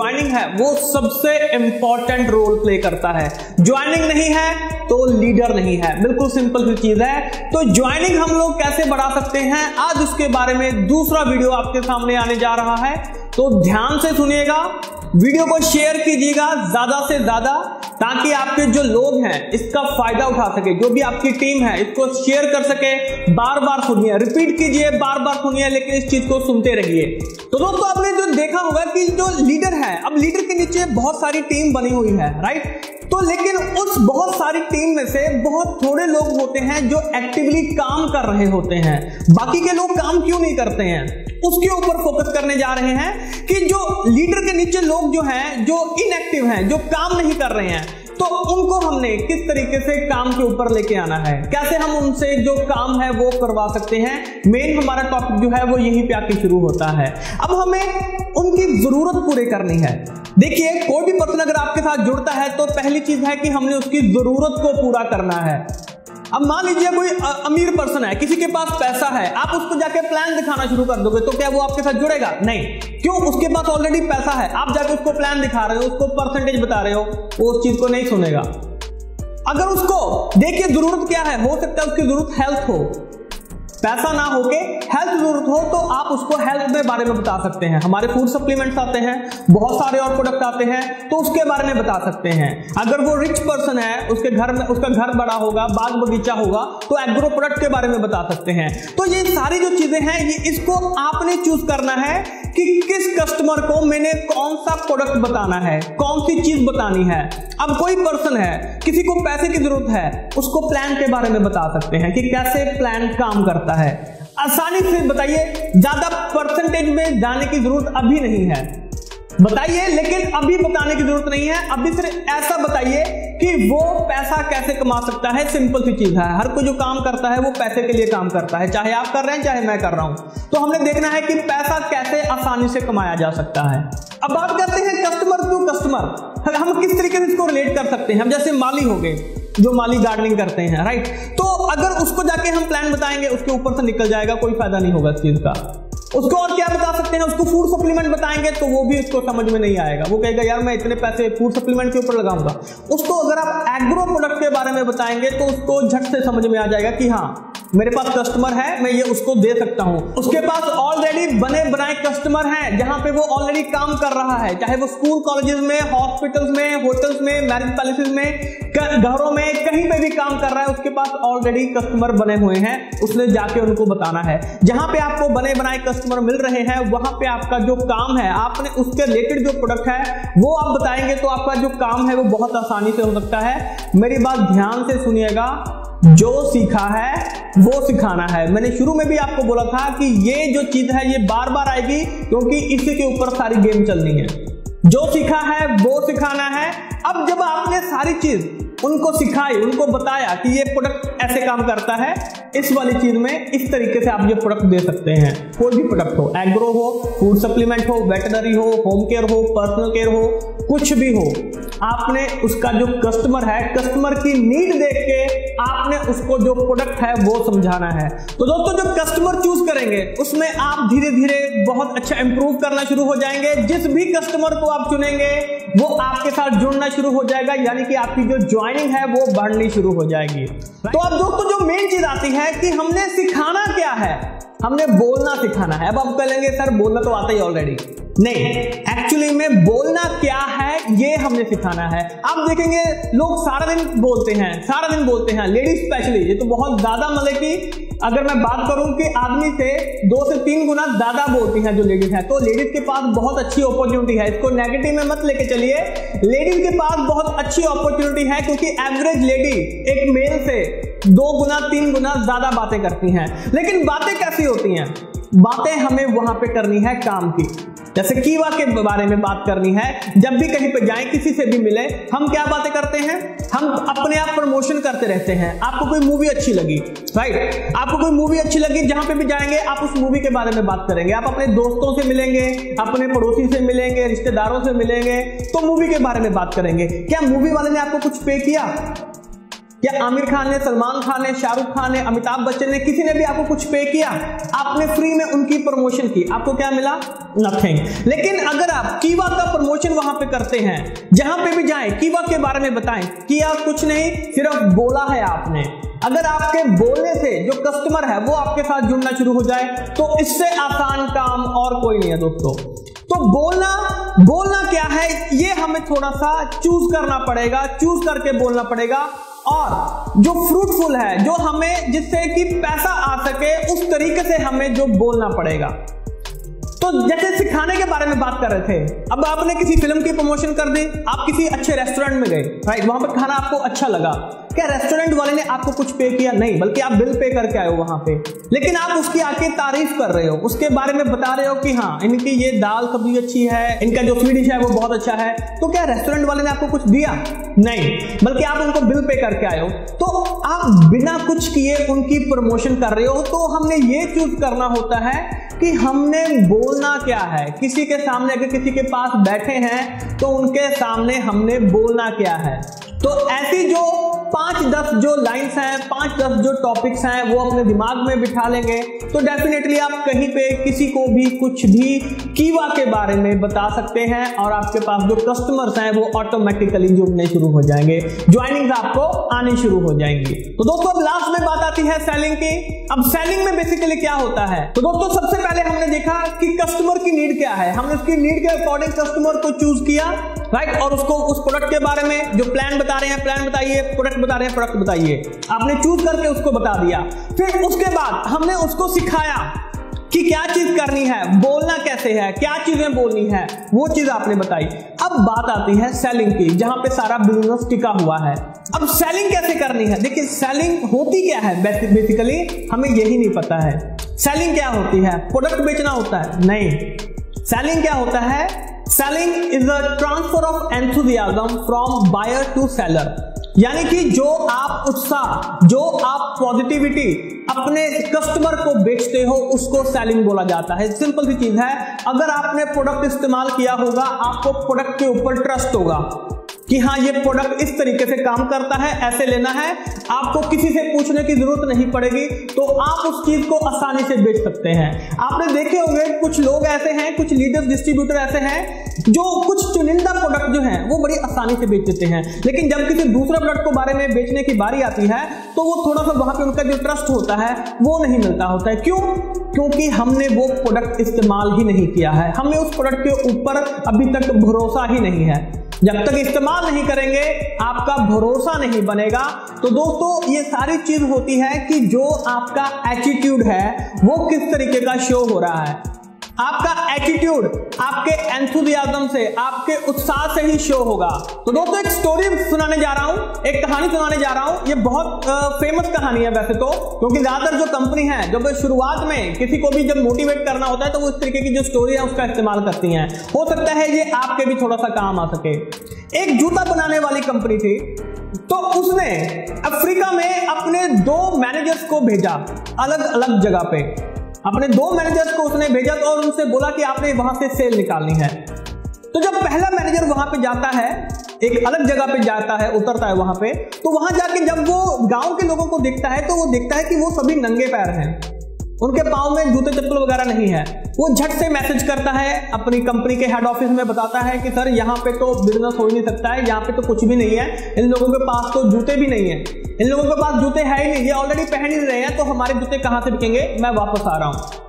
Joining है वो सबसे इंपॉर्टेंट रोल प्ले करता है। ज्वाइनिंग नहीं है तो लीडर नहीं है, बिल्कुल सिंपल सी चीज है। तो ज्वाइनिंग हम लोग कैसे बढ़ा सकते हैं, आज उसके बारे में दूसरा वीडियो आपके सामने आने जा रहा है। तो ध्यान से सुनिएगा, वीडियो को शेयर कीजिएगा ज्यादा से ज्यादा, ताकि आपके जो लोग हैं इसका फायदा उठा सके, जो भी आपकी टीम है इसको शेयर कर सके। बार बार सुनिए, रिपीट कीजिए, बार बार सुनिए, लेकिन इस चीज को सुनते रहिए। तो दोस्तों आपने जो देखा होगा कि जो लीडर है, अब लीडर के नीचे बहुत सारी टीम बनी हुई है, राइट। तो लेकिन उस बहुत सारी टीम में से बहुत थोड़े लोग होते हैं जो एक्टिवली काम कर रहे होते हैं। बाकी के लोग काम क्यों नहीं करते हैं, उसके ऊपर फोकस करने जा रहे हैं कि जो लीडर के नीचे लोग जो हैं, जो इनएक्टिव हैं, जो काम नहीं कर रहे हैं, तो उनको हमने किस तरीके से काम के ऊपर लेके आना है, कैसे हम उनसे जो काम है वो करवा सकते हैं। मेन हमारा टॉपिक जो है वो यहीं पे आके शुरू होता है। अब हमें उनकी जरूरत पूरी करनी है। देखिए, कोई भी पर्सन अगर आपके साथ जुड़ता है तो पहली चीज है कि हमने उसकी जरूरत को पूरा करना है। अब मान लीजिए कोई अमीर पर्सन है, किसी के पास पैसा है, आप उसको जाके प्लान दिखाना शुरू कर दोगे तो क्या वो आपके साथ जुड़ेगा? नहीं। क्यों? उसके पास ऑलरेडी पैसा है, आप जाके उसको प्लान दिखा रहे हो, उसको परसेंटेज बता रहे हो, वो उस चीज को नहीं सुनेगा। अगर उसको देखिए जरूरत क्या है, हो सकता है उसकी जरूरत हेल्थ हो, पैसा ना होके हेल्थ जरूरत हो, तो आप उसको हेल्थ के बारे में बता सकते हैं। हमारे फूड सप्लीमेंट्स आते हैं, बहुत सारे और प्रोडक्ट आते हैं, तो उसके बारे में बता सकते हैं। अगर वो रिच पर्सन है, उसके घर में उसका घर बड़ा होगा, बाग बगीचा होगा, तो एग्रो प्रोडक्ट के बारे में बता सकते हैं। तो ये सारी जो चीजें हैं, ये इसको आपने चूज करना है कि किस कस्टमर को मैंने कौन सा प्रोडक्ट बताना है, कौन सी चीज बतानी है। अब कोई पर्सन है, किसी को पैसे की जरूरत है, उसको प्लान के बारे में बता सकते हैं कि कैसे प्लान काम करता है। आसानी से बताइए, ज्यादा परसेंटेज में जाने की जरूरत अभी नहीं है, बताइए, लेकिन अभी बताने की जरूरत नहीं है। अभी सिर्फ ऐसा बताइए कि वो पैसा कैसे कमा सकता है। सिंपल सी चीज है, हर कोई जो काम करता है वो पैसे के लिए काम करता है, चाहे आप कर रहे हैं चाहे मैं कर रहा हूं। तो हमने देखना है कि पैसा कैसे आसानी से कमाया जा सकता है। अब बात करते हैं कस्टमर टू कस्टमर, हम किस तरीके से इसको रिलेट कर सकते हैं। हम जैसे माली हो गए, जो माली गार्डनिंग करते हैं, राइट। तो अगर उसको जाके हम प्लान बताएंगे, उसके ऊपर से निकल जाएगा, कोई फायदा नहीं होगा इस चीज का। उसको और क्या बता सकते हैं, उसको फूड सप्लीमेंट बताएंगे तो वो भी उसको समझ में नहीं आएगा, वो कहेगा यार मैं इतने पैसे फूड सप्लीमेंट के ऊपर लगाऊंगा। उसको अगर आप एग्रो प्रोडक्ट के बारे में बताएंगे तो उसको झट से समझ में आ जाएगा कि हाँ मेरे पास कस्टमर है, मैं ये उसको दे सकता हूं। उसके पास ऑलरेडी बने बनाए कस्टमर हैं, जहां पे वो ऑलरेडी काम कर रहा है, चाहे वो स्कूल कॉलेजेस में, हॉस्पिटल्स में, होटल्स में, मैरिज पैलेसेस में, घरों में, कहीं पे भी काम कर रहा है, उसके पास ऑलरेडी कस्टमर बने हुए हैं, उसने जाके उनको बताना है। जहां पे आपको बने बनाए कस्टमर मिल रहे हैं, वहां पे आपका जो काम है, आपने उसके रिलेटेड जो प्रोडक्ट है वो आप बताएंगे तो आपका जो काम है वो बहुत आसानी से हो सकता है। मेरी बात ध्यान से सुनिएगा, जो सीखा है वो सिखाना है। मैंने शुरू में भी आपको बोला था कि ये जो चीज है ये बार बार आएगी, क्योंकि इसी के ऊपर सारी गेम चलनी है। जो सीखा है वो सिखाना है। अब जब आपने सारी चीज उनको सिखाई, उनको बताया कि ये प्रोडक्ट ऐसे काम करता है, इस वाली चीज में इस तरीके से आप ये प्रोडक्ट दे सकते हैं। कोई भी प्रोडक्ट हो, एग्रो हो, फूड सप्लीमेंट हो, वेटनरी हो, होम केयर हो, पर्सनल केयर हो, कुछ भी हो, आपने उसका जो कस्टमर है, कस्टमर की नीड देख के आपने उसको जो प्रोडक्ट है वो समझाना है। तो दोस्तों जो कस्टमर चूज करेंगे उसमें आप धीरे धीरे बहुत अच्छा इंप्रूव करना शुरू हो जाएंगे। जिस भी कस्टमर को आप चुनेंगे वो आपके साथ जुड़ना शुरू हो जाएगा, यानी कि आपकी जो ज्वाइनिंग है वो बढ़नी शुरू हो जाएगी। तो अब दोस्तों जो मेन चीज आती है कि हमने सिखाना क्या है, हमने बोलना सिखाना है। अब आप कहेंगे सर बोलना तो आता ही ऑलरेडी। नहीं, एक्चुअली में बोलना क्या है ये हमने सिखाना है। आप देखेंगे लोग सारा दिन बोलते हैं, लेडीज स्पेशली, ये तो बहुत ज्यादा, मतलब कि अगर मैं बात करूं कि आदमी से 2 से 3 गुना ज्यादा बोलती हैं जो लेडीज है। तो लेडीज के पास बहुत अच्छी अपॉर्चुनिटी है, इसको नेगेटिव में मत लेके चलिए। लेडीज के पास बहुत अच्छी अपॉर्चुनिटी है, क्योंकि एवरेज लेडी एक मेल से 2 गुना 3 गुना ज्यादा बातें करती हैं। लेकिन बातें कैसी होती हैं? बातें हमें वहां पे करनी है काम की। जैसे कीवा के बारे में बात करनी है, जब भी कहीं पे जाएं, किसी से भी मिले, हम क्या बातें करते हैं? हम अपने आप प्रमोशन करते रहते हैं। आपको कोई मूवी अच्छी लगी, राइट, आपको कोई मूवी अच्छी लगी, जहां पे भी जाएंगे आप उस मूवी के बारे में बात करेंगे। आप अपने दोस्तों से मिलेंगे, अपने पड़ोसी से मिलेंगे, रिश्तेदारों से मिलेंगे, तो मूवी के बारे में बात करेंगे। क्या मूवी वाले ने आपको कुछ पे किया? क्या आमिर खान ने, सलमान खान ने, शाहरुख खान ने, अमिताभ बच्चन ने, किसी ने भी आपको कुछ पे किया? आपने फ्री में उनकी प्रमोशन की, आपको क्या मिला? नथिंग। लेकिन अगर आप कीवा का प्रमोशन वहां पे करते हैं, जहां पे भी जाएं कीवा के बारे में बताएं, किया कुछ नहीं, सिर्फ बोला है आपने। अगर आपके बोलने से जो कस्टमर है वो आपके साथ जुड़ना शुरू हो जाए तो इससे आसान काम और कोई नहीं है दोस्तों। तो बोलना क्या है, ये हमें थोड़ा सा चूज करना पड़ेगा, चूज करके बोलना पड़ेगा। और जो फ्रूटफुल है, जो हमें जिससे कि पैसा आ सके, उस तरीके से हमें जो बोलना पड़ेगा। तो जैसे सिखाने के बारे में बात कर रहे थे, अब आपने किसी फिल्म की प्रमोशन कर दी, आप किसी अच्छे रेस्टोरेंट में गए, राइट, वहां पर खाना आपको अच्छा लगा, क्या रेस्टोरेंट वाले ने आपको कुछ पे किया? नहीं, बल्कि आप बिल पे करके आए हो वहां पे, लेकिन आप उसकी आके तारीफ कर रहे हो, उसके बारे में बता रहे हो कि हाँ इनकी ये दाल सब्जी अच्छी है, इनका जो स्वीट डिश है वो बहुत अच्छा है। तो क्या रेस्टोरेंट वाले ने आपको कुछ दिया? नहीं, बल्कि आप उनको बिल पे करके आए हो। तो आप बिना कुछ किए उनकी प्रमोशन कर रहे हो। तो हमने ये चूज करना होता है कि हमने बोलना क्या है। किसी के सामने अगर किसी के पास बैठे हैं तो उनके सामने हमने बोलना क्या है। तो ऐसी जो 5-10 जो लाइंस हैं, 5-10 जो टॉपिक्स हैं, वो अपने दिमाग में बिठा लेंगे तो डेफिनेटली आप कहीं पे किसी को भी कुछ भी कीवा के बारे में बता सकते हैं और आपके पास जो कस्टमर्स हैं वो ऑटोमेटिकली जुड़ने शुरू हो जाएंगे, ज्वाइनिंग्स आपको आनी शुरू हो जाएंगी। तो दोस्तों अब लास्ट में बात आती है सेलिंग की। अब सेलिंग में बेसिकली क्या होता है? तो दोस्तों सबसे पहले हमने देखा कि कस्टमर की नीड क्या है, हमने उसकी नीड के अकॉर्डिंग कस्टमर को चूज किया, राइट, और उसको उस प्रोडक्ट के बारे में जो प्लान बता रहे हैं प्लान बताइए, प्रोडक्ट बता रहे हैं प्रोडक्ट बताइए, आपने चूज करके उसको बता दिया। फिर उसके बाद हमने उसको सिखाया कि क्या चीज करनी है, बोलना कैसे है, क्या चीजें बोलनी है, वो चीज आपने बताई। अब बात आती है सेलिंग की, जहां पे सारा बिजनेस टिका हुआ है। अब सेलिंग कैसे करनी है? देखिए सेलिंग होती क्या है, बेसिकली हमें यही नहीं पता है। सेलिंग क्या होती है? प्रोडक्ट बेचना होता है? नहीं। सेलिंग क्या होता है? Selling is a transfer of enthusiasm from buyer to seller, यानी कि जो आप उत्साह, जो आप पॉजिटिविटी अपने कस्टमर को बेचते हो उसको सेलिंग बोला जाता है। सिंपल सी चीज है, अगर आपने प्रोडक्ट इस्तेमाल किया होगा आपको प्रोडक्ट के ऊपर ट्रस्ट होगा कि हाँ ये प्रोडक्ट इस तरीके से काम करता है, ऐसे लेना है, आपको किसी से पूछने की जरूरत नहीं पड़ेगी, तो आप उस चीज को आसानी से बेच सकते हैं। आपने देखे होंगे कुछ लोग ऐसे हैं, कुछ लीडर्स डिस्ट्रीब्यूटर ऐसे हैं जो कुछ चुनिंदा प्रोडक्ट जो हैं वो बड़ी आसानी से बेच देते हैं, लेकिन जब किसी दूसरे प्रोडक्ट को बारे में बेचने की बारी आती है तो वो थोड़ा सा वहां पे उनका जो ट्रस्ट होता है वो नहीं मिलता होता है। क्यों? क्योंकि हमने वो प्रोडक्ट इस्तेमाल ही नहीं किया है, हमें उस प्रोडक्ट के ऊपर अभी तक भरोसा ही नहीं है। जब तक इस्तेमाल नहीं करेंगे आपका भरोसा नहीं बनेगा। तो दोस्तों ये सारी चीज होती है कि जो आपका एटीट्यूड है वो किस तरीके का शो हो रहा है। आपका एटीट्यूड आपके एंथुसियाज्म से, आपके उत्साह से ही शो होगा। तो दोस्तों एक स्टोरी सुनाने जा रहा हूं, एक कहानी सुनाने जा रहा हूं। ये बहुत फेमस कहानी है वैसे तो, क्योंकि ज्यादातर जो कंपनी है जब शुरुआत में किसी को भी जब मोटिवेट करना होता है तो वो इस तरीके की जो स्टोरी है उसका इस्तेमाल करती हैं। हो सकता है ये आपके भी थोड़ा सा काम आ सके। एक जूता बनाने वाली कंपनी थी, तो उसने अफ्रीका में अपने 2 मैनेजर्स को भेजा अलग अलग जगह पे। अपने 2 मैनेजर्स को उसने भेजा और उनसे बोला कि आपने वहां से सेल निकालनी है। तो जब पहला मैनेजर वहां पे जाता है, एक अलग जगह पे जाता है, उतरता है वहां पे, तो वहां जाके जब वो गांव के लोगों को देखता है तो वो देखता है कि वो सभी नंगे पैर हैं, उनके पाँव में जूते चप्पल वगैरह नहीं है। वो झट से मैसेज करता है अपनी कंपनी के हेड ऑफिस में, बताता है कि सर यहाँ पे तो बिजनेस हो ही नहीं सकता है, यहाँ पे तो कुछ भी नहीं है, इन लोगों के पास तो जूते भी नहीं है, इन लोगों के पास जूते है ही नहीं, ये ऑलरेडी पहन ही रहे हैं, तो हमारे जूते कहां से बिकेंगे, मैं वापस आ रहा हूं।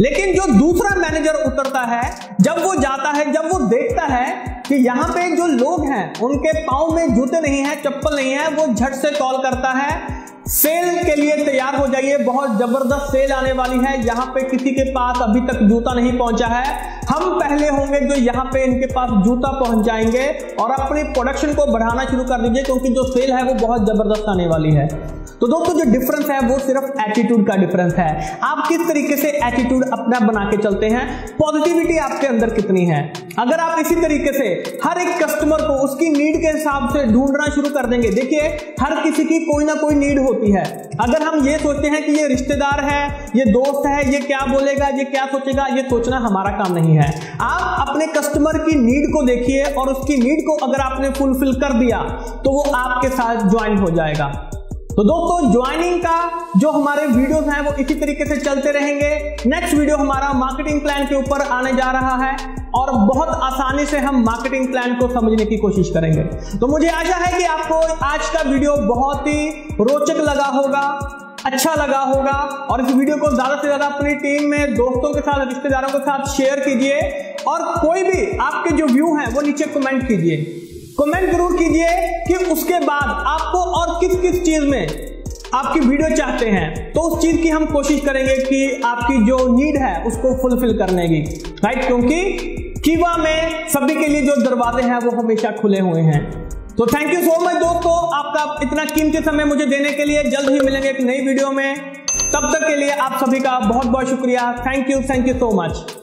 लेकिन जो दूसरा मैनेजर उतरता है, जब वो जाता है, जब वो देखता है कि यहाँ पे जो लोग हैं उनके पाँव में जूते नहीं है, चप्पल नहीं है, वो झट से कॉल करता है, सेल के लिए तैयार हो जाइए, बहुत जबरदस्त सेल आने वाली है, यहाँ पे किसी के पास अभी तक जूता नहीं पहुंचा है, हम पहले होंगे जो यहाँ पे इनके पास जूता पहुंचाएंगे और अपनी प्रोडक्शन को बढ़ाना शुरू कर दीजिए क्योंकि जो सेल है वो बहुत जबरदस्त आने वाली है। तो दोस्तों जो डिफरेंस है वो सिर्फ एटीट्यूड का डिफरेंस है। आप किस तरीके से एटीट्यूड अपना बना के चलते हैं, पॉजिटिविटी आपके अंदर कितनी है। अगर आप इसी तरीके से हर एक कस्टमर को उसकी नीड के हिसाब से ढूंढना शुरू कर देंगे, देखिए हर किसी की कोई ना कोई नीड होती है। अगर हम ये सोचते हैं कि ये रिश्तेदार है, ये दोस्त है, ये क्या बोलेगा, ये क्या सोचेगा, ये सोचना हमारा काम नहीं है। आप अपने कस्टमर की नीड को देखिए और उसकी नीड को अगर आपने फुलफिल कर दिया तो वो आपके साथ ज्वाइन हो जाएगा। तो दोस्तों ज्वाइनिंग का जो हमारे वीडियोस हैं वो इसी तरीके से चलते रहेंगे। नेक्स्ट वीडियो हमारा मार्केटिंग प्लान के ऊपर आने जा रहा है और बहुत आसानी से हम मार्केटिंग प्लान को समझने की कोशिश करेंगे। तो मुझे आशा है कि आपको आज का वीडियो बहुत ही रोचक लगा होगा, अच्छा लगा होगा और इस वीडियो को ज्यादा से ज्यादा अपनी टीम में, दोस्तों के साथ, रिश्तेदारों के साथ शेयर कीजिए और कोई भी आपके जो व्यू हैं वो नीचे कमेंट कीजिए। कमेंट जरूर कीजिए कि उसके बाद आपको और किस किस चीज में आपकी वीडियो चाहते हैं, तो उस चीज की हम कोशिश करेंगे कि आपकी जो नीड है उसको फुलफिल करने की, राइट। क्योंकि कीवा में सभी के लिए जो दरवाजे हैं वो हमेशा खुले हुए हैं। तो थैंक यू सो मच दोस्तों, आपका इतना कीमती समय मुझे देने के लिए। जल्द ही मिलेंगे एक नई वीडियो में, तब तक के लिए आप सभी का बहुत बहुत शुक्रिया। Thank you so much.